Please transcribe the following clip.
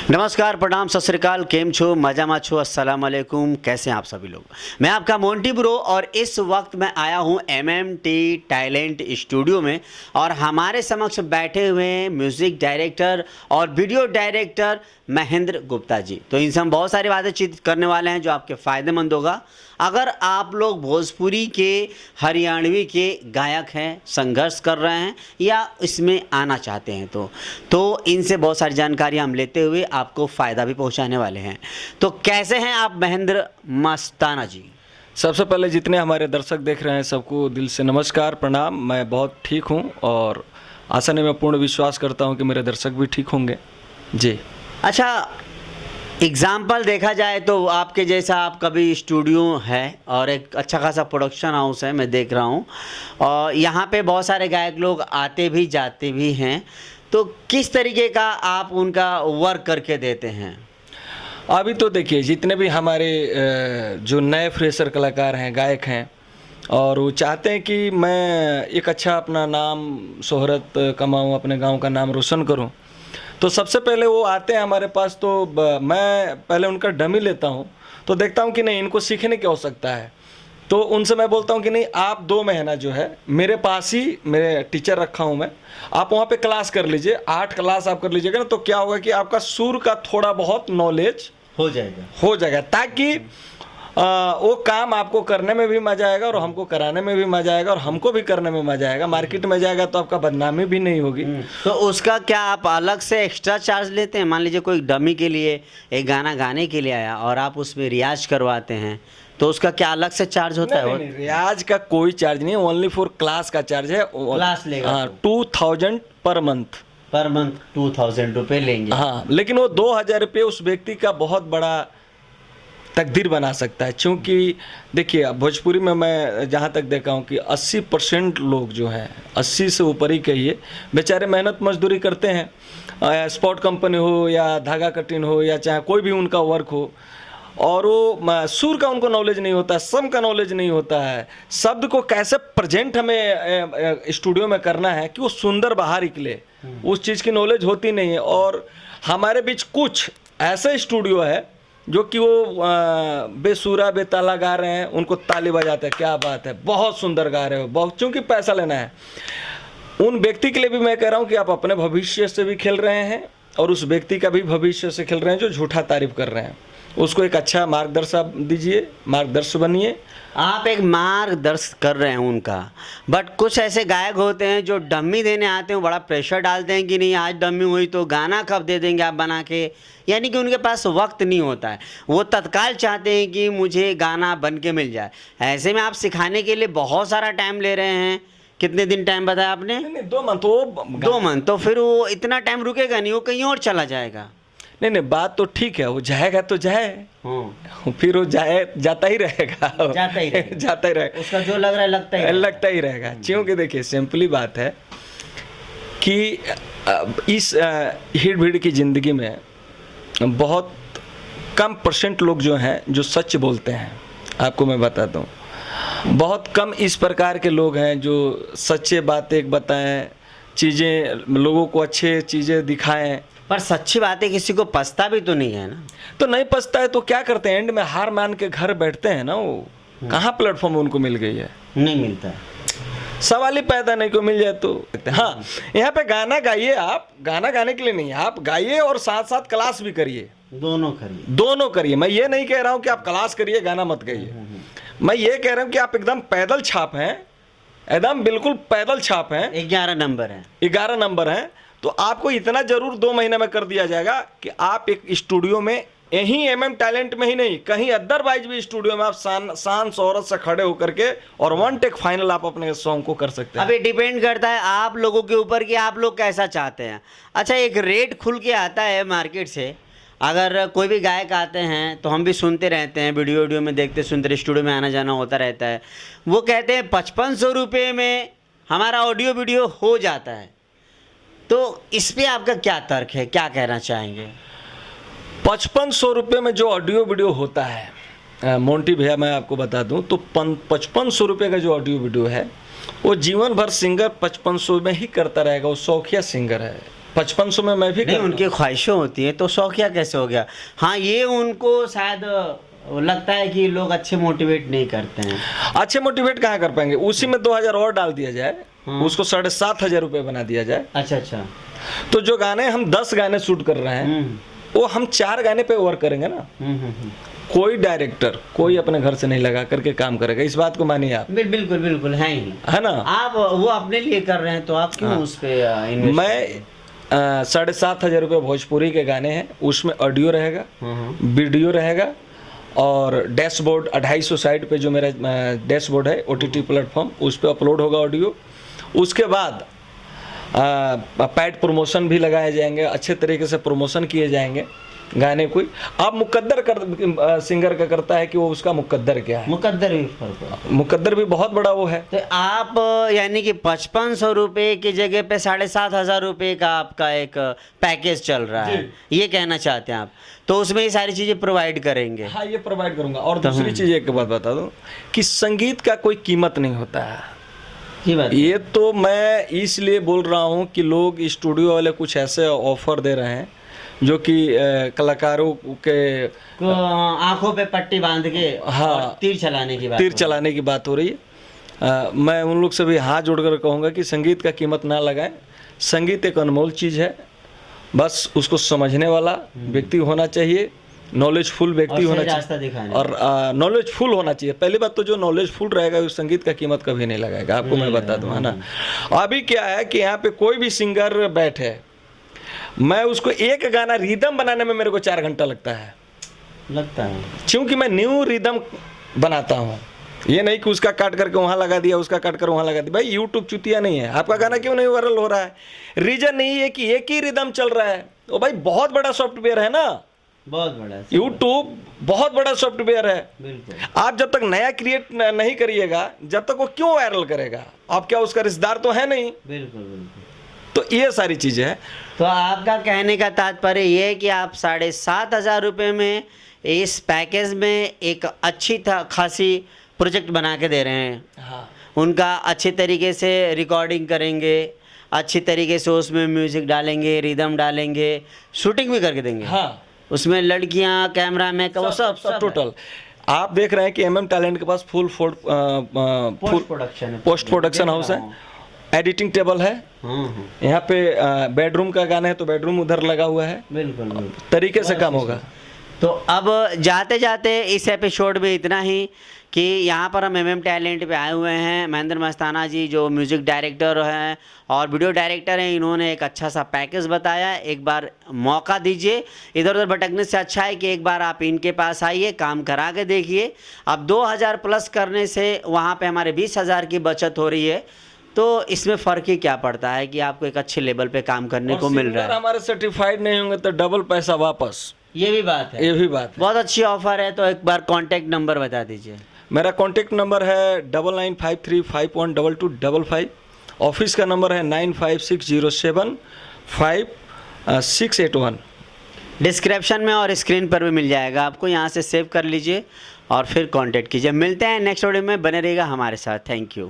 नमस्कार, प्रणाम, सत श्री अकाल, केम छो, मजामा छो, अस्सलाम वालेकुम। कैसे हैं आप सभी लोग। मैं आपका मोंटी ब्रो और इस वक्त मैं आया हूं MMT टैलेंट स्टूडियो में और हमारे समक्ष बैठे हुए हैं म्यूज़िक डायरेक्टर और वीडियो डायरेक्टर महेंद्र गुप्ता जी। तो इनसे हम बहुत सारी बातचीत करने वाले हैं जो आपके फ़ायदेमंद होगा। अगर आप लोग भोजपुरी के, हरियाणवी के गायक हैं, संघर्ष कर रहे हैं या इसमें आना चाहते हैं तो इनसे बहुत सारी जानकारी हम लेते हुए आपको फ़ायदा भी पहुंचाने वाले हैं। तो कैसे हैं आप महेंद्र मस्ताना जी? सबसे पहले जितने हमारे दर्शक देख रहे हैं सबको दिल से नमस्कार, प्रणाम। मैं बहुत ठीक हूं और आशा नहीं, मैं पूर्ण विश्वास करता हूं कि मेरे दर्शक भी ठीक होंगे जी। अच्छा, एग्ज़ाम्पल देखा जाए तो आपके जैसा आपका भी स्टूडियो है और एक अच्छा खासा प्रोडक्शन हाउस है, मैं देख रहा हूँ, और यहाँ पे बहुत सारे गायक लोग आते भी जाते भी हैं। तो किस तरीके का आप उनका वर्क करके देते हैं? अभी तो देखिए, जितने भी हमारे जो नए फ्रेशर कलाकार हैं, गायक हैं, और वो चाहते हैं कि मैं एक अच्छा अपना नाम शोहरत कमाऊँ, अपने गांव का नाम रोशन करूं, तो सबसे पहले वो आते हैं हमारे पास। तो मैं पहले उनका डमी लेता हूं, तो देखता हूं कि नहीं, इनको सीखने की आवश्यकता है। तो उनसे मैं बोलता हूं कि नहीं, आप 2 महीना जो है मेरे पास ही, मेरे टीचर रखा हूं मैं, आप वहाँ पे क्लास कर लीजिए। 8 क्लास आप कर लीजिएगा ना, तो क्या होगा कि आपका सुर का थोड़ा बहुत नॉलेज हो जाएगा, ताकि वो काम आपको करने में भी मजा आएगा और हमको कराने में भी मजा आएगा और हमको भी करने में मजा आएगा। मार्केट में जाएगा तो आपका बदनामी भी नहीं होगी। तो उसका क्या आप अलग से एक्स्ट्रा चार्ज लेते हैं? मान लीजिए कोई डमी के लिए एक गाना गाने के लिए आया और आप उसमें रियाज करवाते हैं, तो उसका क्या अलग से चार्ज होता है? नहीं, रियाज का कोई चार्ज नहीं है, ओनली फॉर क्लास का चार्ज है। क्लास लेगा? हाँ, 2000 पर मंथ 2000 रुपये लेंगे। हाँ, लेकिन वो 2000 रुपये उस व्यक्ति का बहुत बड़ा तकदीर बना सकता है। क्योंकि देखिए, भोजपुरी में मैं जहाँ तक देखा हूँ कि 80% लोग जो हैं, 80 से ऊपर ही कहिए, बेचारे मेहनत मजदूरी करते हैं, स्पॉट कंपनी हो या धागा कटिंग हो या चाहे कोई भी उनका वर्क हो, और वो सुर का उनको नॉलेज नहीं होता है, सम का नॉलेज नहीं होता है, शब्द को कैसे प्रेजेंट हमें स्टूडियो में करना है कि वो सुंदर बाहर निकले, उस चीज़ की नॉलेज होती नहीं है। और हमारे बीच कुछ ऐसे स्टूडियो है जो कि वो बेसुरा बेताला गा रहे हैं, उनको ताली बजाते हैं, क्या बात है, बहुत सुंदर गा रहे हो, बहुत, चूँकि पैसा लेना है। उन व्यक्ति के लिए भी मैं कह रहा हूँ कि आप अपने भविष्य से भी खेल रहे हैं और उस व्यक्ति का भी भविष्य से खेल रहे हैं जो झूठा तारीफ कर रहे हैं। उसको एक अच्छा मार्गदर्शन दीजिए, मार्गदर्श बनिए। आप एक मार्गदर्शन कर रहे हैं उनका, बट कुछ ऐसे गायक होते हैं जो डम्मी देने आते हैं, बड़ा प्रेशर डालते हैं कि नहीं आज डम्मी हुई तो गाना कब दे देंगे आप बना के, यानी कि उनके पास वक्त नहीं होता है, वो तत्काल चाहते हैं कि मुझे गाना बन के मिल जाए। ऐसे में आप सिखाने के लिए बहुत सारा टाइम ले रहे हैं। कितने दिन टाइम बताया आपने? नहीं, 2 मंथ। 2 मंथ? तो फिर वो इतना टाइम रुकेगा नहीं, वो कहीं और चला जाएगा। नहीं, बात तो ठीक है, वो जाएगा तो जाए, फिर वो जाता ही रहेगा, जाता ही रहेगा, उसका जो लग रहा है लगता ही रहेगा। क्योंकि देखिए, सिंपली बात है कि इस भीड़ भीड़ की ज़िंदगी में बहुत कम % लोग जो हैं जो सच बोलते हैं। आपको मैं बताता हूँ, बहुत कम इस प्रकार के लोग हैं जो सच्चे बातें बताएं, चीज़ें लोगों को अच्छे चीज़ें दिखाएं। पर सच्ची बातें किसी को पछता भी तो नहीं है ना। तो नहीं पछता है तो क्या करते हैं, एंड में हार मान के घर बैठते हैं ना। वो कहाँ प्लेटफॉर्म उनको मिल गई है? नहीं मिलता है, सवाल ही पैदा नहीं, को मिल जाए तो। हाँ, यहाँ पे गाना गाइए, आप गाना गाने के लिए नहीं, आप गाइए और साथ साथ क्लास भी करिए, दोनों करिए। मैं ये नहीं कह रहा हूँ कि आप क्लास करिए, गाना मत गाइए। मैं ये कह रहा हूँ कि आप एकदम पैदल छाप हैं, एकदम बिल्कुल पैदल छाप हैं। 11 नंबर हैं। तो आपको इतना जरूर 2 महीने में कर दिया जाएगा कि आप एक स्टूडियो में, यहीं MM टैलेंट में ही नहीं, कहीं अदरवाइज भी स्टूडियो में आप शान शौहरत से खड़े होकर के और 1 टेक फाइनल आप अपने सॉन्ग को कर सकते हैं। अभी डिपेंड करता है आप लोगों के ऊपर कि आप लोग कैसा चाहते हैं। अच्छा, एक रेट खुल के आता है मार्केट से, अगर कोई भी गायक आते हैं तो हम भी सुनते रहते हैं, वीडियो में देखते सुनते, स्टूडियो में आना जाना होता रहता है, वो कहते हैं 5500 रुपये में हमारा ऑडियो वीडियो हो जाता है। तो इस पे आपका क्या तर्क है, क्या कहना चाहेंगे? 5500 रुपये में जो ऑडियो वीडियो होता है, मोंटी भैया मैं आपको बता दूं तो 5500 रुपये का जो ऑडियो वीडियो है वो जीवन भर सिंगर 5500 में ही करता रहेगा। वो शौकिया सिंगर है, 5500 में मैं भी नहीं, करता उनकी ख्वाहिशें होती हैं, तो शौकिया कैसे हो गया? हाँ, ये उनको शायद लगता है कि लोग अच्छे मोटिवेट नहीं करते हैं। हूं। अच्छे मोटिवेट कहाँ कर पाएंगे, उसी में 2000 और डाल दिया जाए, उसको 7,500 रुपये बना दिया जाए, अच्छा अच्छा। तो जो गाने हम 10 गाने शूट कर रहे हैं वो हम 4 गाने पे वर्क करेंगे ना। कोई डायरेक्टर कोई अपने घर से नहीं लगा करके काम करेगा, इस बात को मानिए आप। बिल्कुल बिल्कुल है ही, है ना। आप वो अपने लिए कर रहे हैं तो आप क्यों उस पे इन्वेस्ट? मैं 7,500 रुपये भोजपुरी के गाने हैं, उसमें ऑडियो रहेगा, वीडियो रहेगा, और डैशबोर्ड 250 साइट पे जो मेरा डैशबोर्ड है OTT प्लेटफॉर्म, उस पर अपलोड होगा ऑडियो। उसके बाद पैड प्रमोशन भी लगाए जाएंगे, अच्छे तरीके से प्रमोशन किए जाएंगे गाने को। अब मुकद्दर सिंगर का करता है कि वो उसका मुकद्दर क्या है, मुकद्दर भी फर्क है। मुकद्दर भी बहुत बड़ा वो है। तो आप यानी कि 5500 रुपये की जगह पे 7,500 रुपये का आपका एक पैकेज चल रहा है, ये कहना चाहते हैं आप? तो उसमें ये सारी चीज़ें प्रोवाइड करेंगे? हाँ, ये प्रोवाइड करूंगा। और दूसरी चीज़ एक बात बता दूं कि संगीत का कोई कीमत नहीं होता है। ये तो मैं इसलिए बोल रहा हूँ कि लोग स्टूडियो वाले कुछ ऐसे ऑफर दे रहे हैं जो कि कलाकारों के आंखों पे पट्टी बांध के, हाँ, और तीर चलाने की बात हो रही है। मैं उन लोग से भी हाथ जोड़कर कहूँगा कि संगीत का कीमत ना लगाएं। संगीत एक अनमोल चीज़ है, बस उसको समझने वाला व्यक्ति होना चाहिए, नॉलेजफुल व्यक्ति होना चाहिए, और नॉलेजफुल होना चाहिए। पहली बात तो जो नॉलेजफुल रहेगा उस संगीत का कीमत कभी नहीं लगाएगा, आपको मैं बता दूँ, है ना। अभी क्या है कि यहाँ पे कोई भी सिंगर बैठे, मैं उसको एक गाना रिदम बनाने में मेरे को 4 घंटा लगता है, क्योंकि मैं न्यू रिदम बनाता हूँ। ये नहीं कि उसका काट करके वहाँ लगा दिया, उसका काट कर वहाँ लगा दिया। भाई यूट्यूब चुतिया नहीं है, आपका गाना क्यों नहीं वायरल हो रहा है? रीजन नहीं है कि एक ही रिदम चल रहा है। तो भाई बहुत बड़ा सॉफ्टवेयर है ना, बहुत बड़ा यूट्यूब, बहुत बड़ा सॉफ्टवेयर है। बिल्कुल। आप जब तक नया क्रिएट नहीं करिएगा, जब तक वो क्यों वायरल करेगा? आप क्या उसका रिश्तेदार तो है नहीं। बिल्कुल। तो ये सारी चीजें हैं। तो आपका कहने का तात्पर्य ये है कि आप 7,500 रुपये में इस पैकेज में एक अच्छी खासी प्रोजेक्ट बना के दे रहे हैं। हाँ। उनका अच्छे तरीके से रिकॉर्डिंग करेंगे, अच्छी तरीके से उसमें म्यूजिक डालेंगे, रिदम डालेंगे, शूटिंग भी करके देंगे। हाँ। उसमें लड़कियां, कैमरा मैन, वो सब टोटल आप देख रहे हैं कि MM टैलेंट के पास फुल पोस्ट प्रोडक्शन हाउस है, एडिटिंग टेबल है, यहाँ पे बेडरूम का गाना है तो बेडरूम उधर लगा हुआ है। बिल्कुल तरीके से काम होगा। तो अब जाते जाते इस एपिसोड में इतना ही कि यहाँ पर हम MM टैलेंट पे आए हुए हैं। महेंद्र मस्ताना जी जो म्यूज़िक डायरेक्टर हैं और वीडियो डायरेक्टर हैं, इन्होंने एक अच्छा सा पैकेज बताया। एक बार मौका दीजिए, इधर उधर भटकने से अच्छा है कि एक बार आप इनके पास आइए, काम करा के देखिए। अब 2000 प्लस करने से वहाँ पे हमारे 20,000 की बचत हो रही है। तो इसमें फ़र्क ही क्या पड़ता है कि आपको एक अच्छे लेवल पे काम करने को मिल रहा है। हमारे सर्टिफाइड नहीं होंगे तो डबल पैसा वापस, ये भी बात है। बहुत अच्छी ऑफर है। तो एक बार कॉन्टैक्ट नंबर बता दीजिए। मेरा कॉन्टैक्ट नंबर है 9953512255। ऑफिस का नंबर है 9560755681। डिस्क्रिप्शन में और स्क्रीन पर भी मिल जाएगा आपको, यहाँ से सेव कर लीजिए और फिर कांटेक्ट कीजिए। मिलते हैं नेक्स्ट वीडियो में, बने रहिएगा हमारे साथ। Thank you.